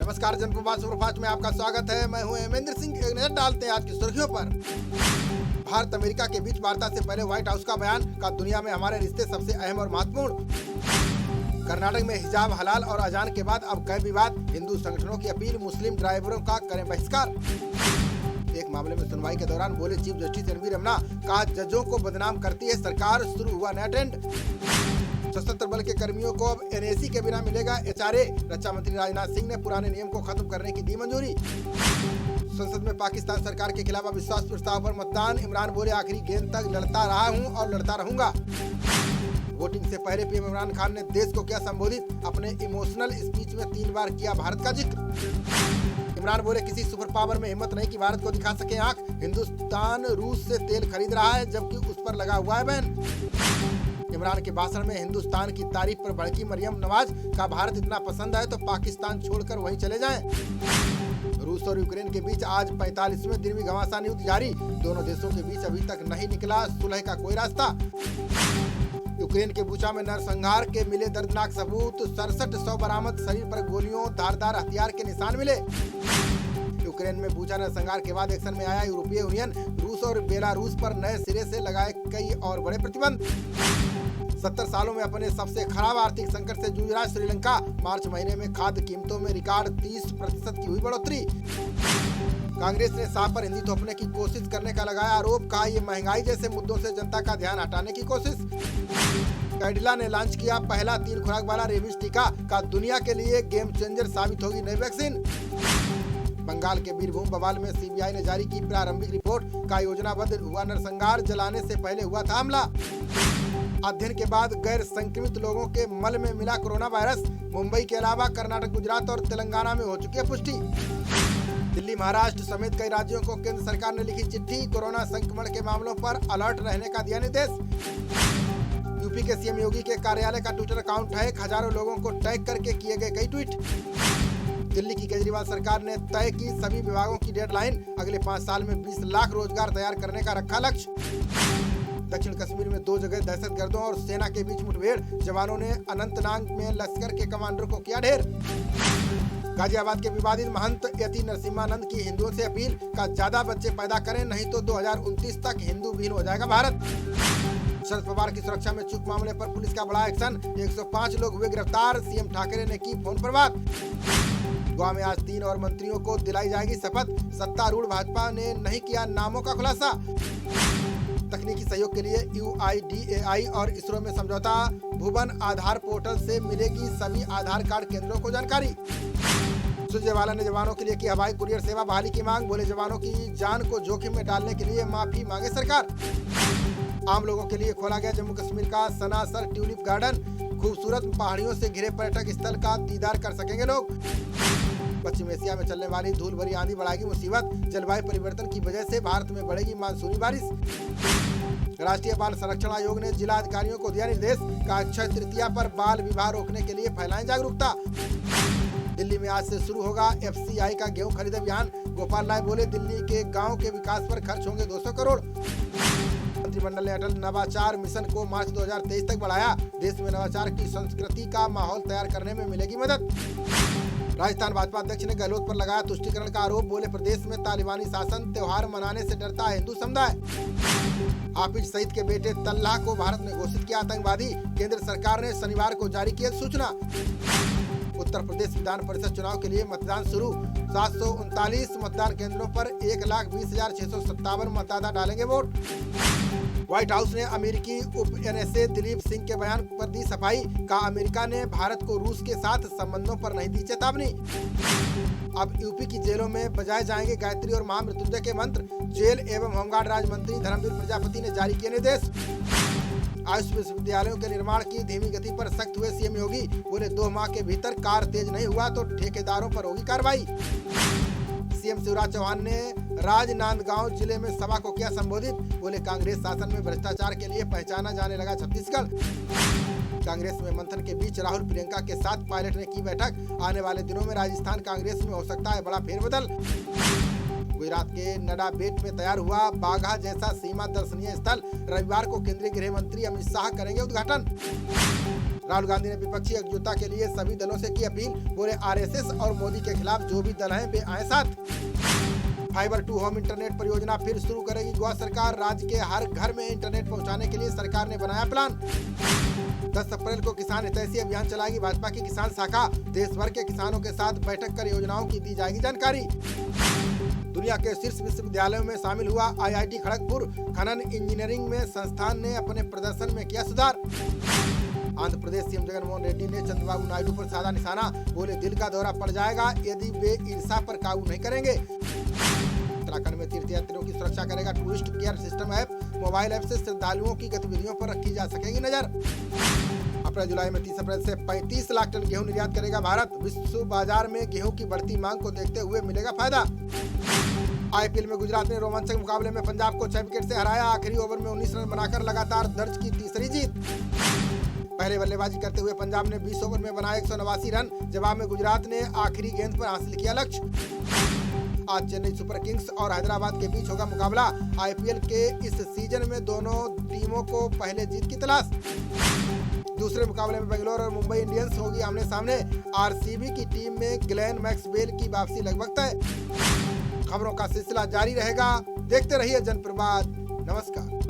नमस्कार, जनप्रवास सुपरफास्ट में आपका स्वागत है। मैं हूं हेमेंद्र सिंह। एक नजर डालते हैं आज की सुर्खियों पर। भारत अमेरिका के बीच वार्ता से पहले व्हाइट हाउस का बयान का दुनिया में हमारे रिश्ते सबसे अहम और महत्वपूर्ण। कर्नाटक में हिजाब हलाल और अजान के बाद अब कई विवाद। हिंदू संगठनों की अपील, मुस्लिम ड्राइवरों का करें बहिष्कार। एक मामले में सुनवाई के दौरान बोले chief justice N V Ramana, कहा जजों को बदनाम करती है सरकार, शुरू हुआ नया ट्रेंड। सशस्त्र बल के कर्मियों को अब एनएसी के बिना मिलेगा एचआरए। रक्षा मंत्री राजनाथ सिंह ने पुराने नियम को खत्म करने की दी मंजूरी। संसद में पाकिस्तान सरकार के खिलाफ अविश्वास प्रस्ताव पर मतदान। इमरान बोले आखिरी गेंद तक लड़ता रहा हूं और लड़ता रहूंगा। वोटिंग से पहले पीएम इमरान खान ने देश को किया संबोधित। अपने इमोशनल स्पीच में 3 बार किया भारत का जिक्र। इमरान बोले किसी सुपर पावर में हिम्मत नहीं कि भारत को दिखा सके आंख। हिंदुस्तान रूस से तेल खरीद रहा है जबकि उस पर लगा हुआ है बैन। इमरान के भाषण में हिंदुस्तान की तारीफ पर भड़की मरियम नवाज, का भारत इतना पसंद है तो पाकिस्तान छोड़कर वहीं चले जाएं। रूस और यूक्रेन के बीच आज 45वें दिन भी घमासान युद्ध जारी। दोनों देशों के बीच अभी तक नहीं निकला सुलह का कोई रास्ता। यूक्रेन के बुचा में नरसंहार के मिले दर्दनाक सबूत। 6700 बरामद, शरीर पर गोलियों धारदार हथियार के निशान मिले। यूक्रेन में बुचा नरसंहार के बाद एक्शन में आया यूरोपीय यूनियन। रूस और बेलारूस पर नए सिरे से लगाए कई और बड़े प्रतिबंध। 70 सालों में अपने सबसे खराब आर्थिक संकट से जूझ रहा श्रीलंका। मार्च महीने में खाद्य कीमतों में रिकॉर्ड 30% की हुई बढ़ोतरी। कांग्रेस ने शाह पर हिंदी थोपने की कोशिश करने का लगाया आरोप। कहा ये महंगाई जैसे मुद्दों से जनता का ध्यान हटाने की कोशिश। कैडिला ने लॉन्च किया पहला 3 खुराक वाला रेबीज टीका। का दुनिया के लिए गेम चेंजर साबित होगी नई वैक्सीन। बंगाल के बीरभूम बवाल में सीबीआई ने जारी की प्रारंभिक रिपोर्ट। का योजनाबद्ध हुआ नरसंहार, जलाने से पहले हुआ था हमला। अध्ययन के बाद गैर संक्रमित लोगों के मल में मिला कोरोना वायरस। मुंबई के अलावा कर्नाटक, गुजरात और तेलंगाना में हो चुकी है पुष्टि। दिल्ली, महाराष्ट्र समेत कई राज्यों को केंद्र सरकार ने लिखी चिट्ठी। कोरोना संक्रमण के मामलों पर अलर्ट रहने का दिया निर्देश। यूपी के सीएम योगी के कार्यालय का ट्विटर अकाउंट हैक। हजारों लोगों को टैग करके किए गए कई ट्वीट। दिल्ली की केजरीवाल सरकार ने तय की सभी विभागों की डेडलाइन। अगले 5 साल में 20 लाख रोजगार तैयार करने का रखा लक्ष्य। दक्षिण कश्मीर में 2 जगह दहशतगर्दों और सेना के बीच मुठभेड़। जवानों ने अनंतनाग में लश्कर के कमांडर को किया ढेर। गाजियाबाद के विवादित महंत यति नरसिम्हानंद की हिंदुओं से अपील। का ज्यादा बच्चे पैदा करें नहीं तो 2029 तक हिंदू विहीन हो जाएगा भारत। शरद पवार की सुरक्षा में चूक मामले पर पुलिस का बड़ा एक्शन। 105 लोग हुए गिरफ्तार। सीएम ठाकरे ने की फोन पर बात। गोवा में आज 3 और मंत्रियों को दिलाई जाएगी शपथ। सत्तारूढ़ भाजपा ने नहीं किया नामों का खुलासा। तकनीकी सहयोग के लिए UIDAI और इसरो में समझौता। भुवन आधार पोर्टल से मिलेगी सभी आधार कार्ड केंद्रों को जानकारी। सुरजेवाला ने जवानों के लिए की हवाई कुरियर सेवा बहाली की मांग। बोले जवानों की जान को जोखिम में डालने के लिए माफी मांगे सरकार। आम लोगों के लिए खोला गया जम्मू कश्मीर का सनासर ट्यूलिप गार्डन। खूबसूरत पहाड़ियों से घिरे पर्यटक स्थल का दीदार कर सकेंगे लोग। पश्चिम एशिया में चलने वाली धूल भरी आंधी बढ़ाएगी मुसीबत। जलवायु परिवर्तन की वजह से भारत में बढ़ेगी मानसूनी बारिश। राष्ट्रीय बाल संरक्षण आयोग ने जिला अधिकारियों को दिया निर्देश। का अक्षय तृतीया पर बाल विवाह रोकने के लिए फैलाएं जागरूकता। दिल्ली में आज से शुरू होगा FCI का गेहूं खरीद अभियान। गोपाल राय बोले दिल्ली के गाँव के विकास पर खर्च होंगे 200 करोड़। मंत्रिमंडल ने अटल नवाचार मिशन को मार्च 2023 तक बढ़ाया। देश में नवाचार की संस्कृति का माहौल तैयार करने में मिलेगी मदद। राजस्थान भाजपा अध्यक्ष ने गहलोत पर लगाया तुष्टीकरण का आरोप। बोले प्रदेश में तालिबानी शासन, त्योहार मनाने से डरता है हिंदू समुदाय। हाफिज सईद के बेटे तल्लाह को भारत ने घोषित किया आतंकवादी। केंद्र सरकार ने शनिवार को जारी की सूचना। उत्तर प्रदेश विधान परिषद चुनाव के लिए मतदान शुरू। 739 मतदान केंद्रों पर 1,20,657 मतदाता डालेंगे वोट। व्हाइट हाउस ने अमेरिकी उप NSA दिलीप सिंह के बयान पर दी सफाई। का अमेरिका ने भारत को रूस के साथ संबंधों पर नहीं दी चेतावनी। अब यूपी की जेलों में बजाए जाएंगे गायत्री और महामृत्युंजय के मंत्र। जेल एवं होमगार्ड राज्य मंत्री धर्मवीर प्रजापति ने जारी किए निर्देश। आयुष विश्वविद्यालयों के निर्माण की धीमी गति पर सख्त हुए सीएम योगी। बोले 2 माह के भीतर कार्य तेज नहीं हुआ तो ठेकेदारों पर होगी कार्रवाई। सीएम शिवराज चौहान ने राजनांदगांव जिले में सभा को किया संबोधित। बोले कांग्रेस शासन में भ्रष्टाचार के लिए पहचाना जाने लगा छत्तीसगढ़। कांग्रेस में मंथन के बीच राहुल प्रियंका के साथ पायलट ने की बैठक। आने वाले दिनों में राजस्थान कांग्रेस में हो सकता है बड़ा फेरबदल। गुजरात के नडा बेट में तैयार हुआ बाघा जैसा सीमा दर्शनीय स्थल। रविवार को केंद्रीय गृह मंत्री अमित शाह करेंगे उद्घाटन। राहुल गांधी ने विपक्षी एकजुटता के लिए सभी दलों से की अपील। बोले आरएसएस और मोदी के खिलाफ जो भी दल हैं वे आए साथ। फाइबर टू होम इंटरनेट परियोजना फिर शुरू करेगी गोवा सरकार। राज्य के हर घर में इंटरनेट पहुंचाने के लिए सरकार ने बनाया प्लान। 10 अप्रैल को किसान हितैषी अभियान चलाएगी भाजपा की किसान शाखा। देश भर के किसानों के साथ बैठक कर योजनाओं की दी जाएगी जानकारी। दुनिया के शीर्ष विश्वविद्यालयों में शामिल हुआ आईआईटी खड़गपुर। खनन इंजीनियरिंग में संस्थान ने अपने प्रदर्शन में किया सुधार। आंध्र प्रदेश सीएम जगनमोहन रेड्डी ने चंद्रबाबू नायडू पर साधा निशाना। बोले दिल का दौरा पड़ जाएगा यदि वे ईर्षा पर काबू नहीं करेंगे। उत्तराखंड में तीर्थयात्रियों की सुरक्षा करेगा tourist care system app. Mobile app से श्रद्धालुओं की गतिविधियों पर रखी जा सकेगी नजर। अप्रैल जुलाई में 30 अप्रैल से 35 लाख टन गेहूं निर्यात करेगा भारत। विश्व बाजार में गेहूं की बढ़ती मांग को देखते हुए मिलेगा फायदा। आईपीएल में गुजरात ने रोमांचक मुकाबले में पंजाब को 6 विकेट से हराया। आखिरी ओवर में 19 रन बनाकर लगातार दर्ज की तीसरी जीत। पहले बल्लेबाजी करते हुए पंजाब ने 20 ओवर में बनाए 189 रन। जवाब में गुजरात ने आखिरी गेंद पर हासिल किया लक्ष्य। आज चेन्नई सुपर किंग्स और हैदराबाद के बीच होगा मुकाबला। आईपीएल के इस सीजन में दोनों टीमों को पहले जीत की तलाश। दूसरे मुकाबले में बेंगलोर और मुंबई इंडियंस होगी आमने सामने। आरसीबी की टीम में ग्लेन मैक्सवेल की वापसी लगभग तय। खबरों का सिलसिला जारी रहेगा। देखते रहिए जनप्रवाद। नमस्कार।